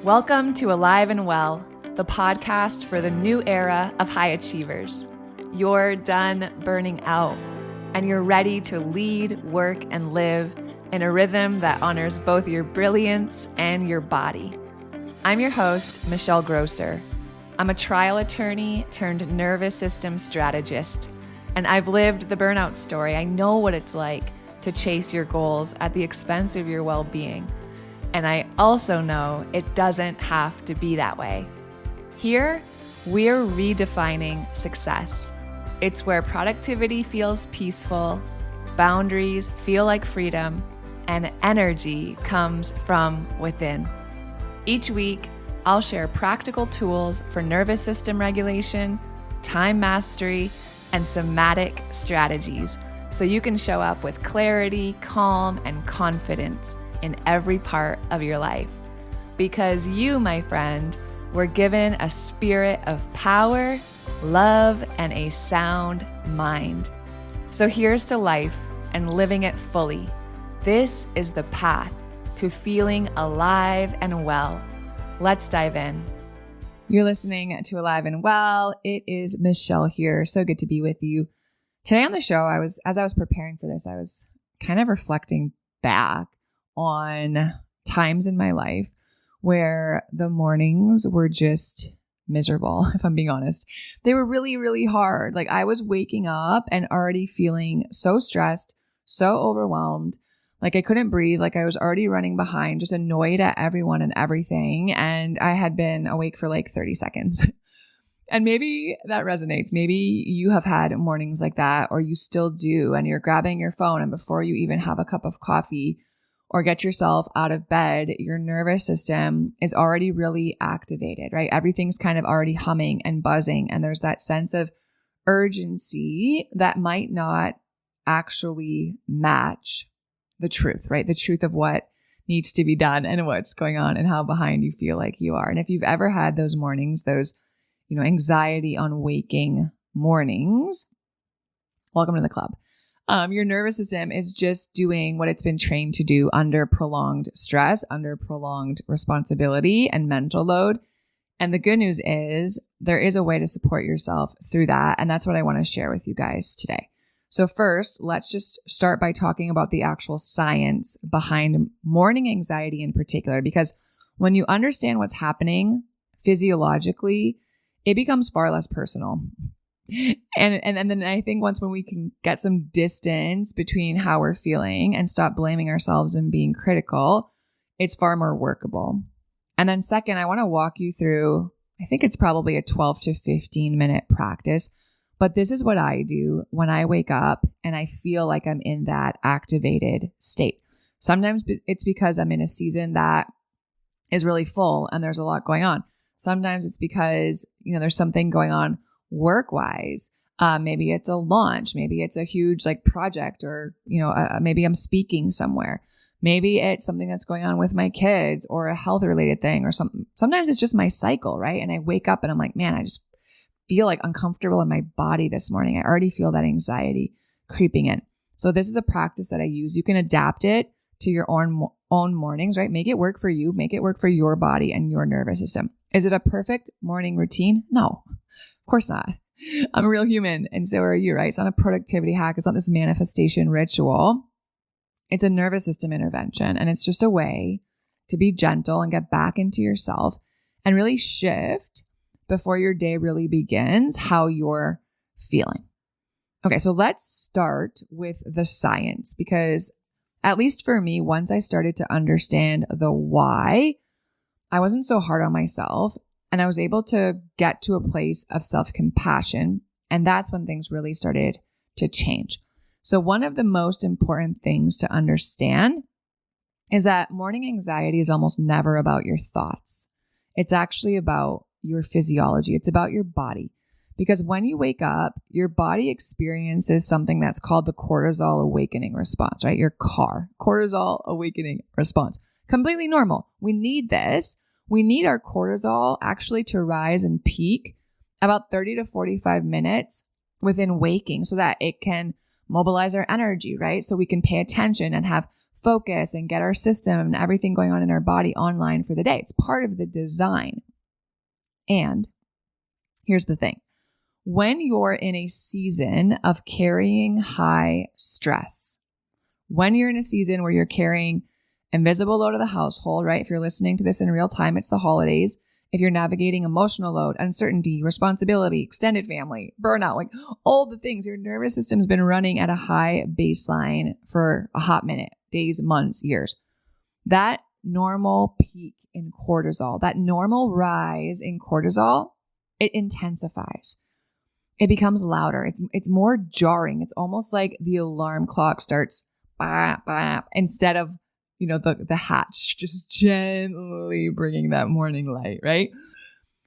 Welcome to Alive and Well, the podcast for the new era of high achievers. You're done burning out, and you're ready to lead, work, and live in a rhythm that honors both your brilliance and your body. I'm your host, Michelle Grosser. I'm a trial attorney turned nervous system strategist, and I've lived the burnout story. I know what it's like to chase your goals at the expense of your well-being. And I also know it doesn't have to be that way. Here, we're redefining success. It's where productivity feels peaceful, boundaries feel like freedom, and energy comes from within. Each week, I'll share practical tools for nervous system regulation, time mastery, and somatic strategies so you can show up with clarity, calm, and confidence in every part of your life. Because you, my friend, were given a spirit of power, love, and a sound mind. So here's to life and living it fully. This is the path to feeling alive and well. Let's dive in. You're listening to Alive and Well. It is Michelle here. So good to be with you. Today on the show, as I was preparing for this, I was kind of reflecting back on times in my life where the mornings were just miserable, if I'm being honest. They were really, really hard. Like I was waking up and already feeling so stressed, so overwhelmed, like I couldn't breathe, like I was already running behind, just annoyed at everyone and everything. And I had been awake for like 30 seconds. And maybe that resonates. Maybe you have had mornings like that, or you still do, and you're grabbing your phone, and before you even have a cup of coffee or get yourself out of bed, your nervous system is already really activated, right? Everything's kind of already humming and buzzing. And there's that sense of urgency that might not actually match the truth, right? The truth of what needs to be done and what's going on and how behind you feel like you are. And if you've ever had those mornings, those, anxiety on waking mornings, welcome to the club. Your nervous system is just doing what it's been trained to do under prolonged stress, under prolonged responsibility and mental load. And the good news is there is a way to support yourself through that. And that's what I want to share with you guys today. So first, let's just start by talking about the actual science behind morning anxiety in particular, because when you understand what's happening physiologically, it becomes far less personal. And then I think when we can get some distance between how we're feeling and stop blaming ourselves and being critical, it's far more workable. And then second, I want to walk you through, I think it's probably a 12 to 15 minute practice, but this is what I do when I wake up and I feel like I'm in that activated state. Sometimes it's because I'm in a season that is really full and there's a lot going on. Sometimes it's because, there's something going on work-wise. Maybe it's a launch. Maybe it's a huge project, or, maybe I'm speaking somewhere. Maybe it's something that's going on with my kids or a health related thing or something. Sometimes it's just my cycle, right? And I wake up and I'm like, man, I just feel uncomfortable in my body this morning. I already feel that anxiety creeping in. So this is a practice that I use. You can adapt it to your own mornings, right? Make it work for you. Make it work for your body and your nervous system. Is it a perfect morning routine? No, of course not. I'm a real human, and so are you, right? It's not a productivity hack. It's not this manifestation ritual. It's a nervous system intervention, and it's just a way to be gentle and get back into yourself and really shift before your day really begins how you're feeling. Okay, so let's start with the science, because at least for me, once I started to understand the why, I wasn't so hard on myself, and I was able to get to a place of self-compassion. And that's when things really started to change. So one of the most important things to understand is that morning anxiety is almost never about your thoughts. It's actually about your physiology. It's about your body. Because when you wake up, your body experiences something that's called the cortisol awakening response, right? Your cortisol awakening response. Completely normal. We need this. We need our cortisol actually to rise and peak about 30 to 45 minutes within waking so that it can mobilize our energy, right? So we can pay attention and have focus and get our system and everything going on in our body online for the day. It's part of the design. And here's the thing. When you're in a season of carrying high stress, when you're in a season where you're carrying invisible load of the household, right? If you're listening to this in real time, it's the holidays. If you're navigating emotional load, uncertainty, responsibility, extended family, burnout, like all the things, your nervous system's been running at a high baseline for a hot minute, days, months, years. That normal peak in cortisol, that normal rise in cortisol, it intensifies. It becomes louder. It's more jarring. It's almost like the alarm clock starts bap, bap, instead of, the hatch just gently bringing that morning light, right?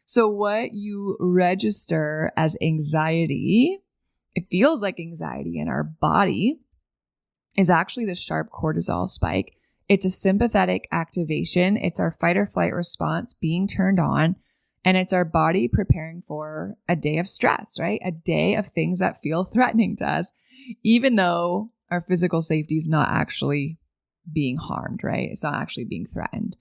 So what you register as anxiety, it feels like anxiety in our body, is actually the sharp cortisol spike. It's a sympathetic activation. It's our fight or flight response being turned on. And it's our body preparing for a day of stress, right? A day of things that feel threatening to us, even though our physical safety is not actually being harmed, right? It's not actually being threatened.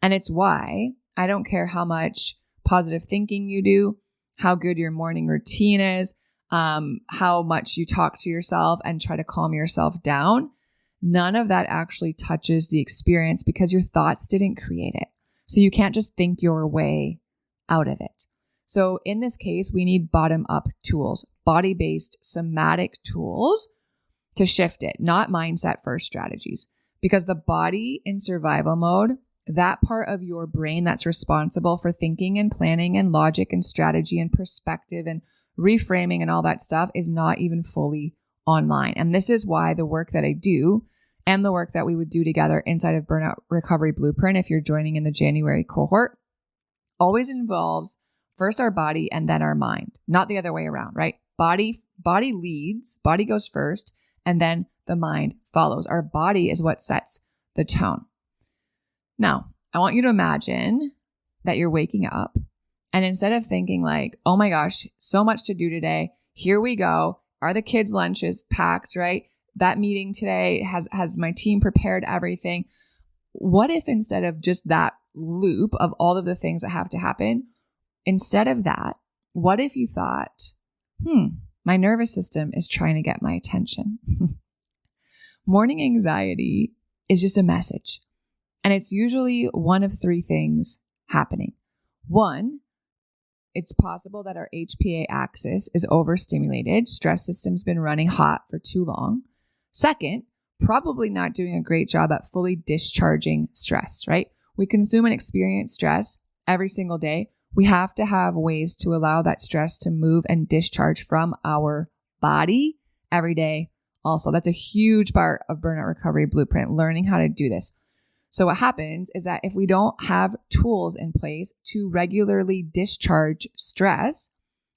And it's why I don't care how much positive thinking you do, how good your morning routine is, how much you talk to yourself and try to calm yourself down. None of that actually touches the experience because your thoughts didn't create it. So you can't just think your way out of it. So in this case, we need bottom-up tools, body-based somatic tools to shift it, not mindset first strategies. Because the body in survival mode, that part of your brain that's responsible for thinking and planning and logic and strategy and perspective and reframing and all that stuff is not even fully online. And this is why the work that I do and the work that we would do together inside of Burnout Recovery Blueprint, if you're joining in the January cohort, always involves first our body and then our mind, not the other way around, right? Body leads, body goes first, and then the mind follows. Our body is what sets the tone. Now, I want you to imagine that you're waking up and instead of thinking like, oh my gosh, so much to do today, here we go. Are the kids' lunches packed, right? That meeting today, has my team prepared everything? What if instead of just that loop of all of the things that have to happen, instead of that, what if you thought, my nervous system is trying to get my attention? Morning anxiety is just a message. And it's usually one of three things happening. One, it's possible that our HPA axis is overstimulated. Stress system's been running hot for too long. Second, probably not doing a great job at fully discharging stress, right? We consume and experience stress every single day. We have to have ways to allow that stress to move and discharge from our body every day. Also, that's a huge part of Burnout Recovery Blueprint, learning how to do this. So what happens is that if we don't have tools in place to regularly discharge stress,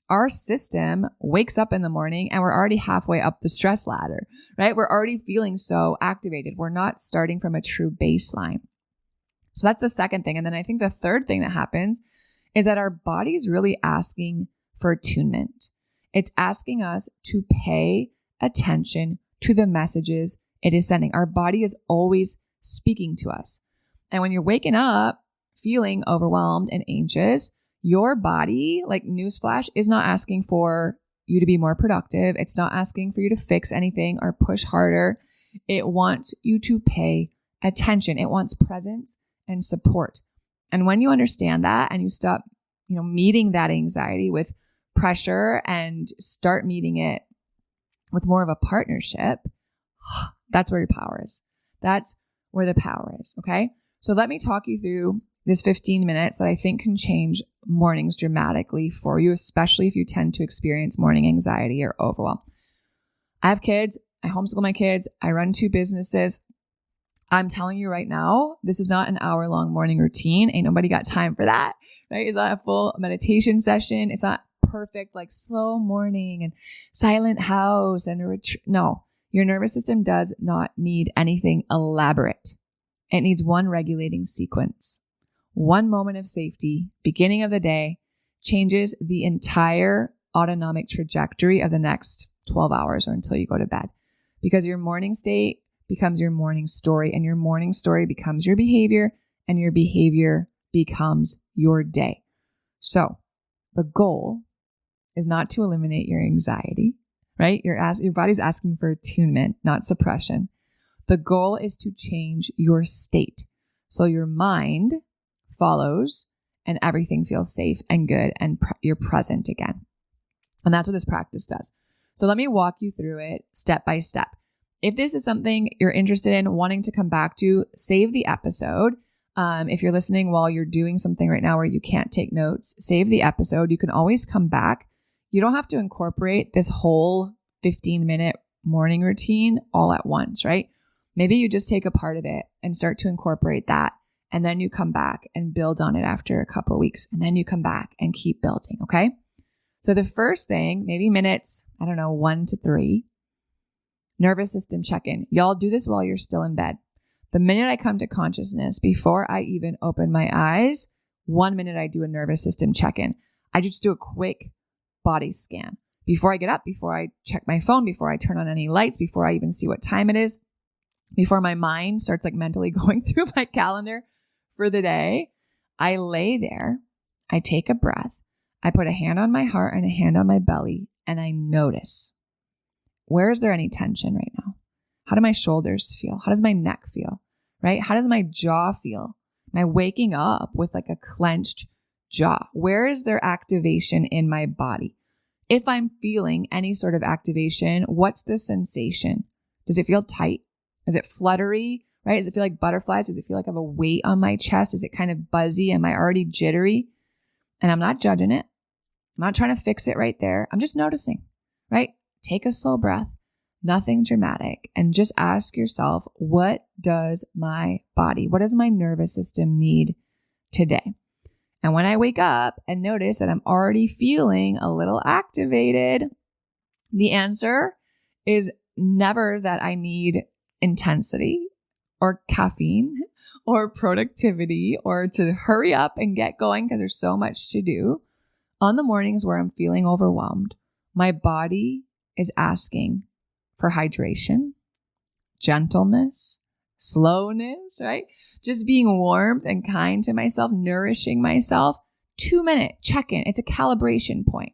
our system wakes up in the morning and we're already halfway up the stress ladder, right? We're already feeling so activated. We're not starting from a true baseline. So that's the second thing. And then I think the third thing that happens is that our body is really asking for attunement. It's asking us to pay attention to the messages it is sending. Our body is always speaking to us. And when you're waking up feeling overwhelmed and anxious, your body, like newsflash, is not asking for you to be more productive. It's not asking for you to fix anything or push harder. It wants you to pay attention. It wants presence and support. And when you understand that and you stop, meeting that anxiety with pressure and start meeting it with more of a partnership, that's where your power is. That's where the power is. Okay. So let me talk you through this 15 minutes that I think can change mornings dramatically for you, especially if you tend to experience morning anxiety or overwhelm. I have kids. I homeschool my kids. I run 2 businesses. I'm telling you right now, this is not an hour-long morning routine. Ain't nobody got time for that, right? It's not a full meditation session. It's not perfect, like slow morning and silent house and a retreat. No, your nervous system does not need anything elaborate. It needs one regulating sequence. One moment of safety, beginning of the day, changes the entire autonomic trajectory of the next 12 hours or until you go to bed. Because your morning state becomes your morning story, and your morning story becomes your behavior, and your behavior becomes your day. So the goal is not to eliminate your anxiety, right? Your body's asking for attunement, not suppression. The goal is to change your state. So your mind follows and everything feels safe and good and you're present again. And that's what this practice does. So let me walk you through it step by step. If this is something you're interested in, wanting to come back to, save the episode. If you're listening while you're doing something right now where you can't take notes, save the episode. You can always come back. You don't have to incorporate this whole 15-minute morning routine all at once, right? Maybe you just take a part of it and start to incorporate that. And then you come back and build on it after a couple of weeks. And then you come back and keep building, okay? So the first thing, maybe minutes, 1 to 3, nervous system check-in. Y'all do this while you're still in bed. The minute I come to consciousness, before I even open my eyes, 1 minute I do a nervous system check-in. I just do a quick body scan. Before I get up, before I check my phone, before I turn on any lights, before I even see what time it is, before my mind starts mentally going through my calendar for the day, I lay there, I take a breath, I put a hand on my heart and a hand on my belly, and I notice, where is there any tension right now? How do my shoulders feel? How does my neck feel, right? How does my jaw feel? Am I waking up with a clenched jaw? Where is there activation in my body? If I'm feeling any sort of activation, what's the sensation? Does it feel tight? Is it fluttery, right? Does it feel like butterflies? Does it feel like I have a weight on my chest? Is it kind of buzzy? Am I already jittery? And I'm not judging it. I'm not trying to fix it right there. I'm just noticing, right? Take a slow breath, nothing dramatic, and just ask yourself, what does my body, what does my nervous system need today? And when I wake up and notice that I'm already feeling a little activated, the answer is never that I need intensity or caffeine or productivity or to hurry up and get going because there's so much to do. On the mornings where I'm feeling overwhelmed, my body is asking for hydration, gentleness, slowness, right? Just being warm and kind to myself, nourishing myself. 2-minute check-in. It's a calibration point.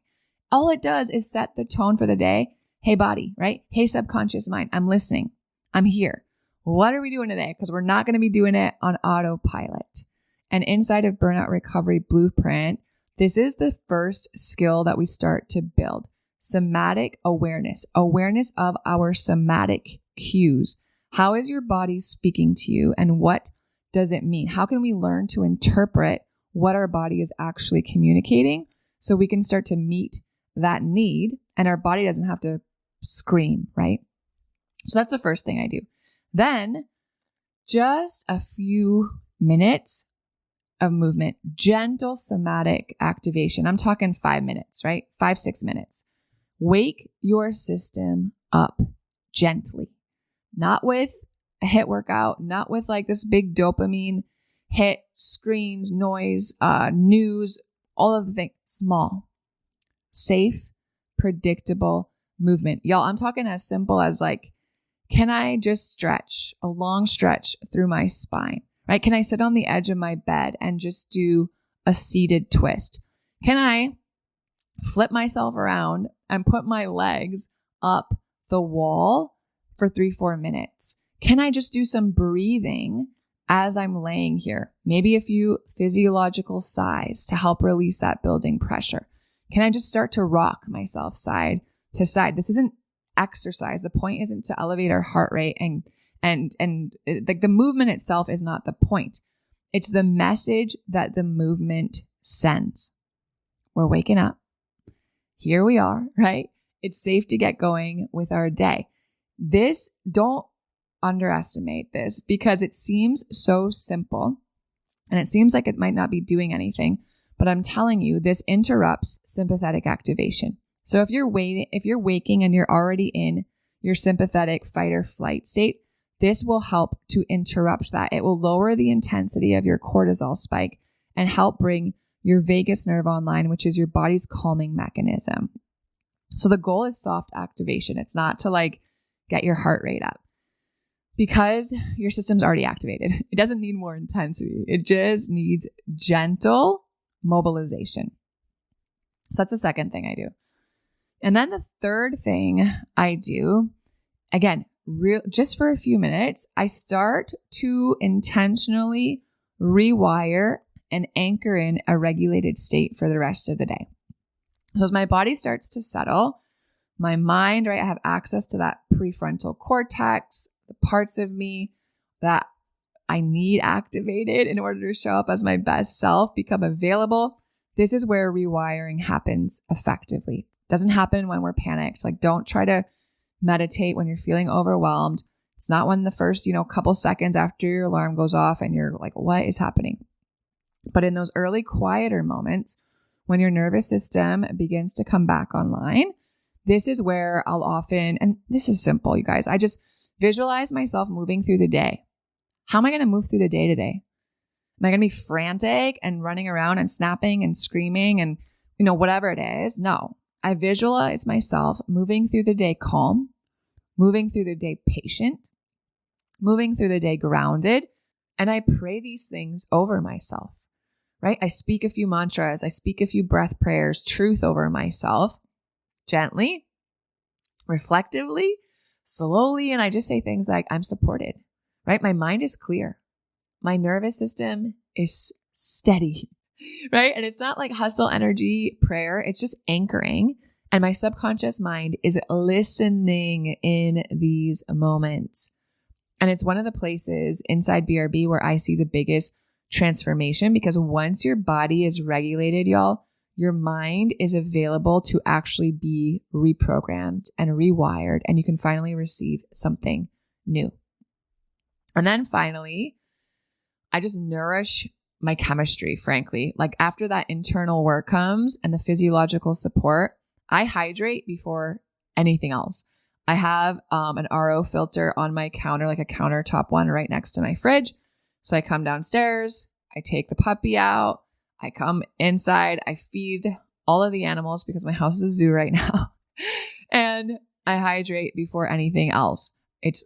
All it does is set the tone for the day. Hey, body, right? Hey, subconscious mind, I'm listening. I'm here. What are we doing today? Because we're not going to be doing it on autopilot. And inside of Burnout Recovery Blueprint, this is the first skill that we start to build. Somatic awareness of our somatic cues. How is your body speaking to you and what does it mean? How can we learn to interpret what our body is actually communicating so we can start to meet that need and our body doesn't have to scream, right? So that's the first thing I do. Then just a few minutes of movement, gentle somatic activation. I'm talking 5 minutes, right? 5-6 minutes. Wake your system up gently, not with a HIIT workout, not with this big dopamine hit, screens, noise, news, all of the things. Small, safe, predictable movement. Y'all, I'm talking as simple as can I just stretch a long stretch through my spine, right? Can I sit on the edge of my bed and just do a seated twist? Can I flip myself around and put my legs up the wall for 3-4 minutes? Can I just do some breathing as I'm laying here? Maybe a few physiological sighs to help release that building pressure. Can I just start to rock myself side to side? This isn't exercise. The point isn't to elevate our heart rate and the movement itself is not the point. It's the message that the movement sends. We're waking up. Here we are, right? It's safe to get going with our day. Don't underestimate this because it seems so simple and it seems like it might not be doing anything, but I'm telling you, this interrupts sympathetic activation. So if you're waking and you're already in your sympathetic fight or flight state, this will help to interrupt that. It will lower the intensity of your cortisol spike and help bring your vagus nerve online, which is your body's calming mechanism. So the goal is soft activation. It's not to get your heart rate up. because your system's already activated. It doesn't need more intensity. It just needs gentle mobilization. So that's the second thing I do. And then the third thing I do, again, just for a few minutes, I start to intentionally rewire and anchor in a regulated state for the rest of the day. So as my body starts to settle, my mind, right, I have access to that prefrontal cortex, the parts of me that I need activated in order to show up as my best self, become available. This is where rewiring happens effectively. It doesn't happen when we're panicked. Like, don't try to meditate when you're feeling overwhelmed. It's not when the first, couple seconds after your alarm goes off and you're like, what is happening? But in those early quieter moments, when your nervous system begins to come back online, this is where I'll often, and this is simple, you guys, I just visualize myself moving through the day. How am I going to move through the day today? Am I going to be frantic and running around and snapping and screaming and, whatever it is? No, I visualize myself moving through the day calm, moving through the day patient, moving through the day grounded, and I pray these things over myself, right? I speak a few mantras, I speak a few breath prayers, truth over myself, gently, reflectively, slowly, and I just say things like, I'm supported, right? My mind is clear. My nervous system is steady, right? And it's not like hustle energy prayer. It's just anchoring. And my subconscious mind is listening in these moments. And it's one of the places inside BRB where I see the biggest transformation, because once your body is regulated, y'all, your mind is available to actually be reprogrammed and rewired, and you can finally receive something new. And then finally, I just nourish my chemistry, frankly. Like, after that internal work comes and the physiological support, I hydrate before anything else. I have an RO filter on my counter, like a countertop one right next to my fridge. So I come downstairs, I take the puppy out, I come inside, I feed all of the animals because my house is a zoo right now, and I hydrate before anything else. It's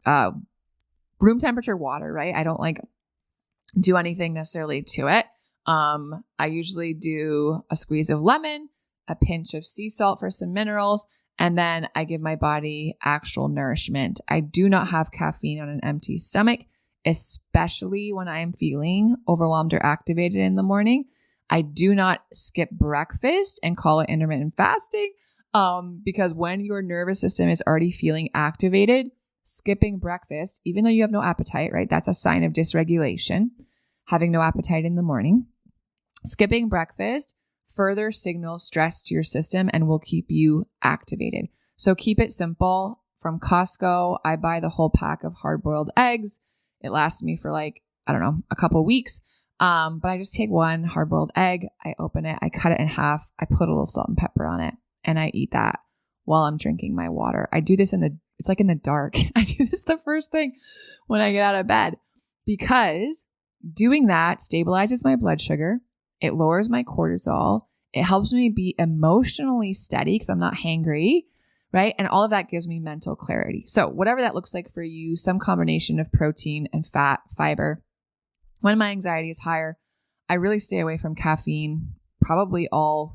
room temperature water, right? I don't do anything necessarily to it. I usually do a squeeze of lemon, a pinch of sea salt for some minerals, and then I give my body actual nourishment. I do not have caffeine on an empty stomach, especially when I am feeling overwhelmed or activated in the morning. I do not skip breakfast and call it intermittent fasting, because when your nervous system is already feeling activated, skipping breakfast, even though you have no appetite, right? That's a sign of dysregulation, having no appetite in the morning. Skipping breakfast further signals stress to your system and will keep you activated. So keep it simple. From Costco, I buy the whole pack of hard-boiled eggs. It lasts me for a couple weeks. But I just take one hard-boiled egg, I open it, I cut it in half, I put a little salt and pepper on it, and I eat that while I'm drinking my water. I do this it's like in the dark. I do this the first thing when I get out of bed, because doing that stabilizes my blood sugar. It lowers my cortisol. It helps me be emotionally steady because I'm not hangry, right? And all of that gives me mental clarity. So whatever that looks like for you, some combination of protein and fat, fiber. When my anxiety is higher, I really stay away from caffeine probably all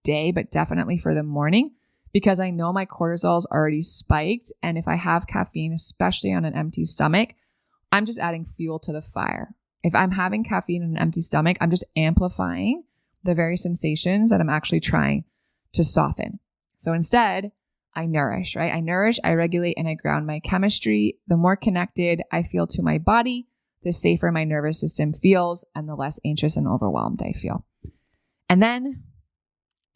day, but definitely for the morning, because I know my cortisol is already spiked. And if I have caffeine, especially on an empty stomach, I'm just adding fuel to the fire. If I'm having caffeine on an empty stomach, I'm just amplifying the very sensations that I'm actually trying to soften. So instead, I nourish, right? I nourish, I regulate, and I ground my chemistry. The more connected I feel to my body, the safer my nervous system feels and the less anxious and overwhelmed I feel. And then,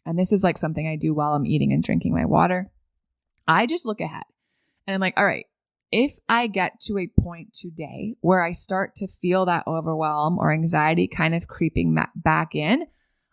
and this is like something I do while I'm eating and drinking my water, I just look ahead and I'm like, all right, if I get to a point today where I start to feel that overwhelm or anxiety kind of creeping back in,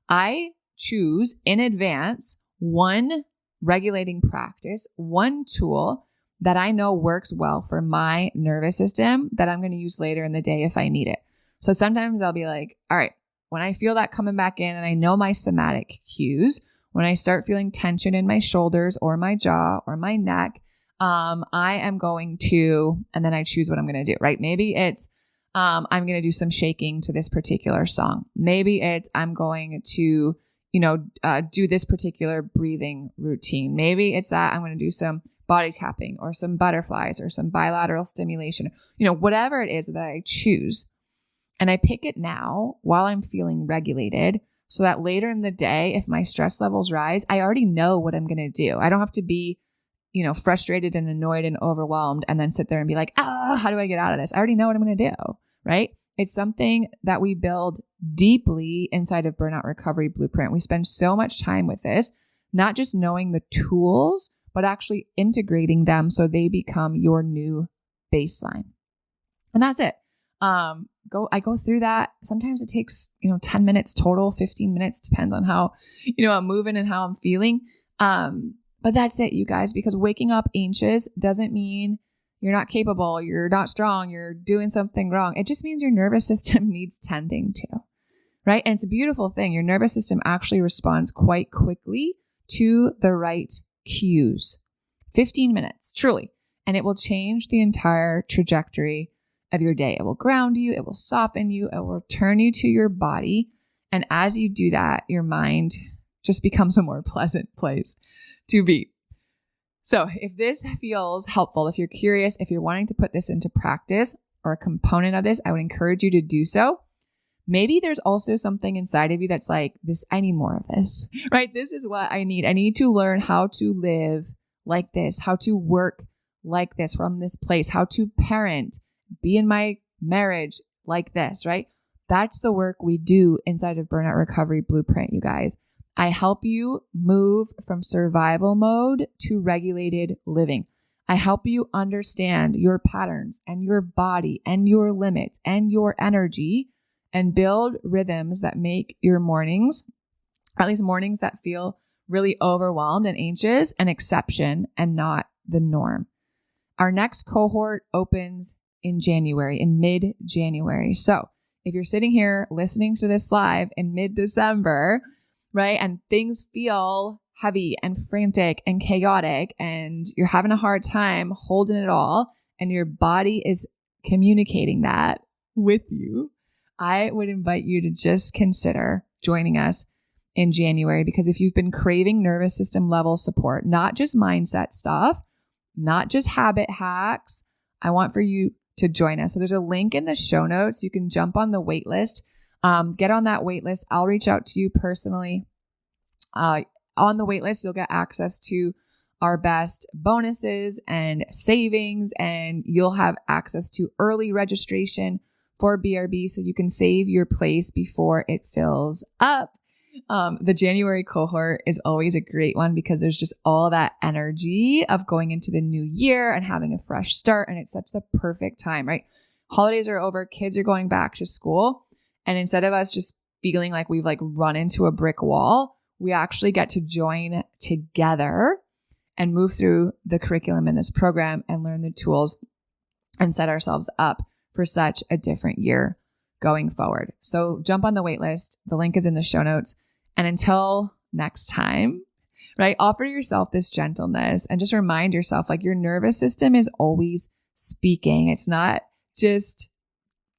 I choose in advance one regulating practice, one tool that I know works well for my nervous system that I'm going to use later in the day if I need it. So sometimes I'll be like, all right, when I feel that coming back in and I know my somatic cues, when I start feeling tension in my shoulders or my jaw or my neck, I am going to, and then I choose what I'm going to do, right? Maybe it's, I'm going to do some shaking to this particular song. Maybe it's, I'm going to, do this particular breathing routine. Maybe it's that I'm going to do some body tapping or some butterflies or some bilateral stimulation, whatever it is that I choose. And I pick it now while I'm feeling regulated so that later in the day, if my stress levels rise, I already know what I'm going to do. I don't have to be, frustrated and annoyed and overwhelmed and then sit there and be like, how do I get out of this? I already know what I'm going to do, right? It's something that we build deeply inside of Burnout Recovery Blueprint. We spend so much time with this, not just knowing the tools, but actually integrating them so they become your new baseline. And that's it. I go through that. Sometimes it takes, 10 minutes total, 15 minutes, depends on how, I'm moving and how I'm feeling. But that's it, you guys, because waking up anxious doesn't mean you're not capable, you're not strong, you're doing something wrong. It just means your nervous system needs tending to, right? And it's a beautiful thing. Your nervous system actually responds quite quickly to the right cues. 15 minutes, truly. And it will change the entire trajectory of your day. It will ground you. It will soften you. It will return you to your body. And as you do that, your mind just becomes a more pleasant place to be. So if this feels helpful, if you're curious, if you're wanting to put this into practice or a component of this, I would encourage you to do so. Maybe there's also something inside of you that's like, this, I need more of this, right? This is what I need. I need to learn how to live like this, how to work like this from this place, how to parent, be in my marriage like this, right? That's the work we do inside of Burnout Recovery Blueprint, you guys. I help you move from survival mode to regulated living. I help you understand your patterns and your body and your limits and your energy and build rhythms that make your mornings, or at least mornings that feel really overwhelmed and anxious, an exception and not the norm. Our next cohort opens in January, in mid-January. So if you're sitting here listening to this live in mid-December, right, and things feel heavy and frantic and chaotic and you're having a hard time holding it all and your body is communicating that with you, I would invite you to just consider joining us in January, because if you've been craving nervous system level support, not just mindset stuff, not just habit hacks, I want for you to join us. So there's a link in the show notes. You can jump on the wait list. Get on that wait list. I'll reach out to you personally. On the wait list, you'll get access to our best bonuses and savings, and you'll have access to early registration for BRB so you can save your place before it fills up. The January cohort is always a great one because there's just all that energy of going into the new year and having a fresh start. And it's such the perfect time, right? Holidays are over. Kids are going back to school. And instead of us just feeling like we've run into a brick wall, we actually get to join together and move through the curriculum in this program and learn the tools and set ourselves up for such a different year going forward. So jump on the wait list. The link is in the show notes. And until next time, right, offer yourself this gentleness and just remind yourself your nervous system is always speaking. It's not just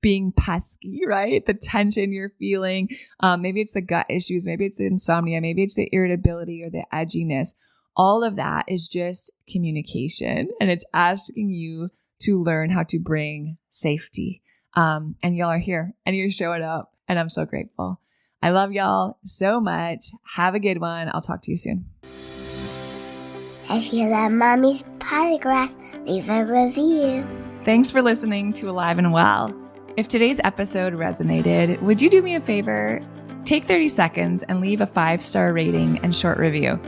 being pesky, right? The tension you're feeling. Maybe it's the gut issues. Maybe it's the insomnia. Maybe it's the irritability or the edginess. All of that is just communication. And it's asking you to learn how to bring safety. And y'all are here and you're showing up. And I'm so grateful. I love y'all so much. Have a good one. I'll talk to you soon. If you love Mommy's Podcast, leave a review. Thanks for listening to Alive and Well. If today's episode resonated, would you do me a favor? Take 30 seconds and leave a 5-star rating and short review.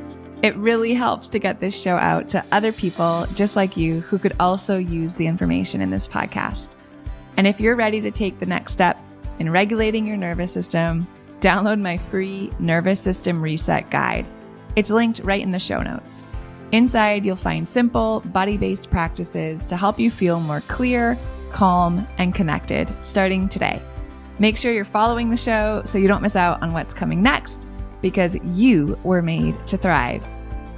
It really helps to get this show out to other people just like you who could also use the information in this podcast. And if you're ready to take the next step in regulating your nervous system, download my free Nervous System Reset Guide. It's linked right in the show notes. Inside, you'll find simple, body-based practices to help you feel more clear, calm, and connected starting today. Make sure you're following the show so you don't miss out on what's coming next, because you were made to thrive.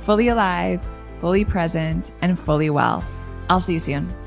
Fully alive, fully present and fully well. I'll see you soon.